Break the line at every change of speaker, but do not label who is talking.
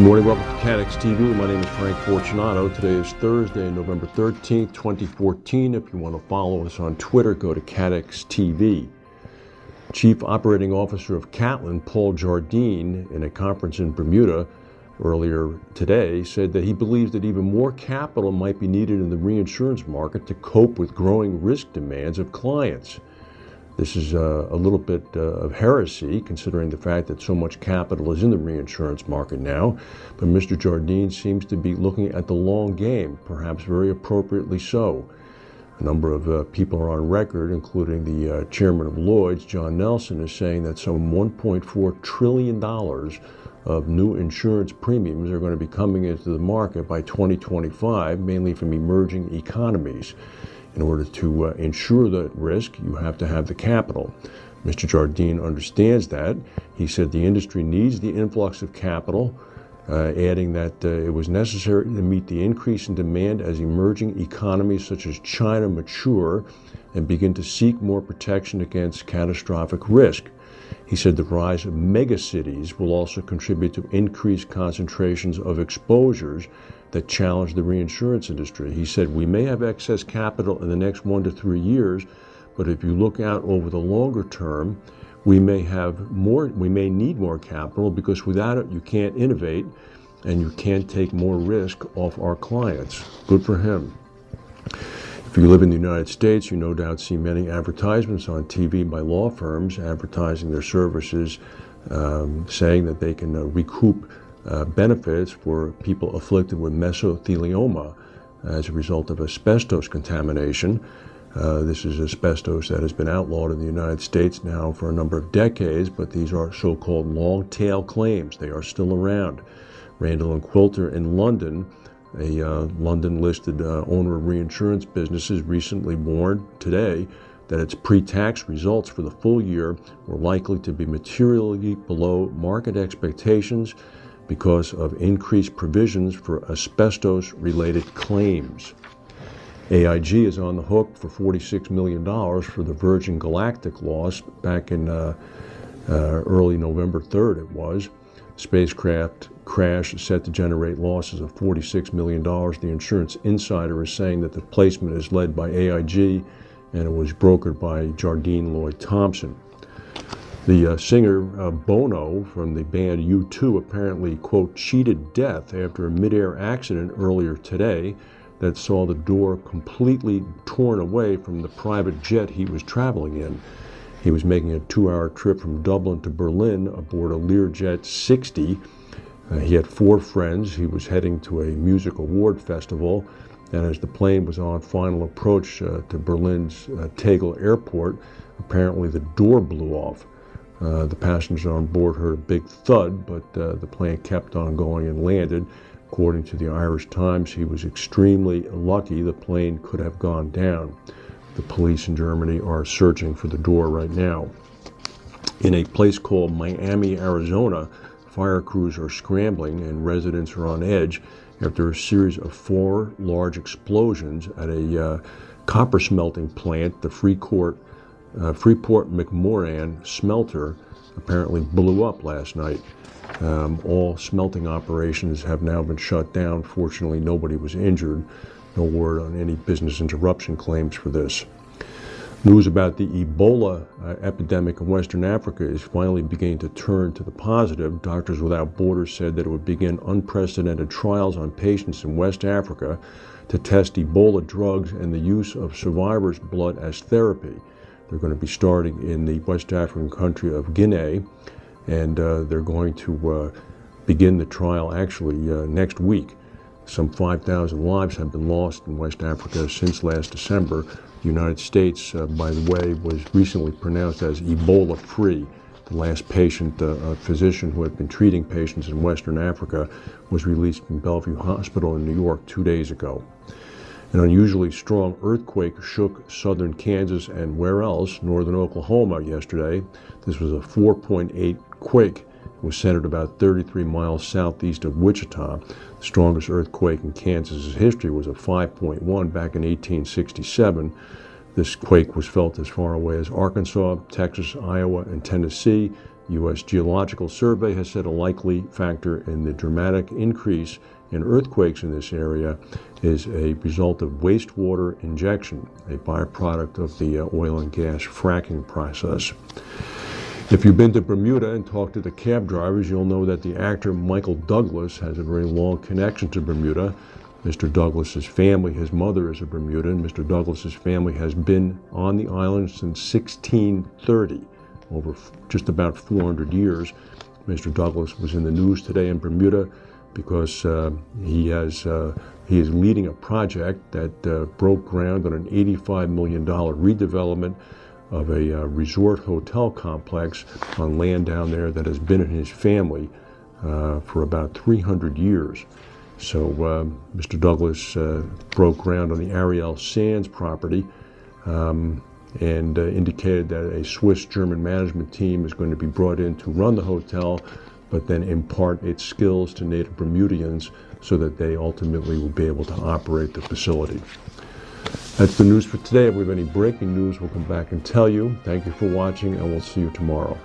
Good morning, welcome to Catex TV. My name is Frank Fortunato. Today is Thursday, November 13th, 2014. If you want to follow us on Twitter, go to Catex TV. Chief Operating Officer of Catlin, Paul Jardine, in a conference in Bermuda earlier today, said that he believes that even more capital might be needed in the reinsurance market to cope with growing risk demands of clients. This is a little bit of heresy, considering the fact that so much capital is in the reinsurance market now. But Mr. Jardine seems to be looking at the long game, perhaps very appropriately so. A number of people are on record, including the chairman of Lloyd's, John Nelson, is saying that some $1.4 trillion of new insurance premiums are going to be coming into the market by 2025, mainly from emerging economies. In order to insure that risk, you have to have the capital. Mr. Jardine understands that. He said the industry needs the influx of capital, adding that it was necessary to meet the increase in demand as emerging economies such as China mature and begin to seek more protection against catastrophic risk. He said the rise of megacities will also contribute to increased concentrations of exposures that challenge the reinsurance industry. He said, we may have excess capital in the next 1 to 3 years, but if you look out over the longer term, we may need more capital, because without it, you can't innovate and you can't take more risk off our clients. Good for him. If you live in the United States, you no doubt see many advertisements on TV by law firms advertising their services, saying that they can recoup benefits for people afflicted with mesothelioma as a result of asbestos contamination. This is asbestos that has been outlawed in the United States now for a number of decades, but these are so-called long-tail claims. They are still around. Randall Quilter in London, a London-listed owner of reinsurance businesses, recently warned today that its pre-tax results for the full year were likely to be materially below market expectations because of increased provisions for asbestos-related claims. AIG is on the hook for $46 million for the Virgin Galactic loss back in early November 3rd, it was. Spacecraft crash is set to generate losses of $46 million. The Insurance Insider is saying that the placement is led by AIG and it was brokered by Jardine Lloyd Thompson. The singer Bono from the band U2 apparently, quote, cheated death after a midair accident earlier today that saw the door completely torn away from the private jet he was traveling in. He was making a 2-hour trip from Dublin to Berlin aboard a Learjet 60. He had 4 friends. He was heading to a music award festival, and as the plane was on final approach to Berlin's Tegel Airport, apparently the door blew off. The passengers on board heard a big thud, but the plane kept on going and landed. According to the Irish Times, he was extremely lucky. The plane could have gone down. The police in Germany are searching for the door right now. In a place called Miami, Arizona, fire crews are scrambling and residents are on edge after a series of 4 large explosions at a copper smelting plant. The Freeport McMoran smelter apparently blew up last night. All smelting operations have now been shut down. Fortunately, nobody was injured. No word on any business interruption claims for this. News about the Ebola epidemic in Western Africa is finally beginning to turn to the positive. Doctors Without Borders said that it would begin unprecedented trials on patients in West Africa to test Ebola drugs and the use of survivors' blood as therapy. They're going to be starting in the West African country of Guinea, and they're going to begin the trial actually next week. Some 5,000 lives have been lost in West Africa since last December. The United States, by the way, was recently pronounced as Ebola-free. The last patient, a physician who had been treating patients in Western Africa, was released from Bellevue Hospital in New York 2 days ago. An unusually strong earthquake shook southern Kansas and where else? Northern Oklahoma yesterday. This was a 4.8 quake. It was centered about 33 miles southeast of Wichita. The strongest earthquake in Kansas's history was a 5.1 back in 1867. This quake was felt as far away as Arkansas, Texas, Iowa, and Tennessee. U.S. Geological Survey has said a likely factor in the dramatic increase in earthquakes in this area is a result of wastewater injection, a byproduct of the oil and gas fracking process. If you've been to Bermuda and talked to the cab drivers, you'll know that the actor Michael Douglas has a very long connection to Bermuda. Mr. Douglas's family, his mother is a Bermudan. Mr. Douglas's family has been on the island since 1630, over just about 400 years. Mr. Douglas was in the news today in Bermuda because he is leading a project that broke ground on an $85 million redevelopment of a resort hotel complex on land down there that has been in his family for about 300 years. So Mr. Douglas broke ground on the Ariel Sands property and indicated that a Swiss-German management team is going to be brought in to run the hotel, but then impart its skills to native Bermudians so that they ultimately will be able to operate the facility. That's the news for today. If we have any breaking news, we'll come back and tell you. Thank you for watching, and we'll see you tomorrow.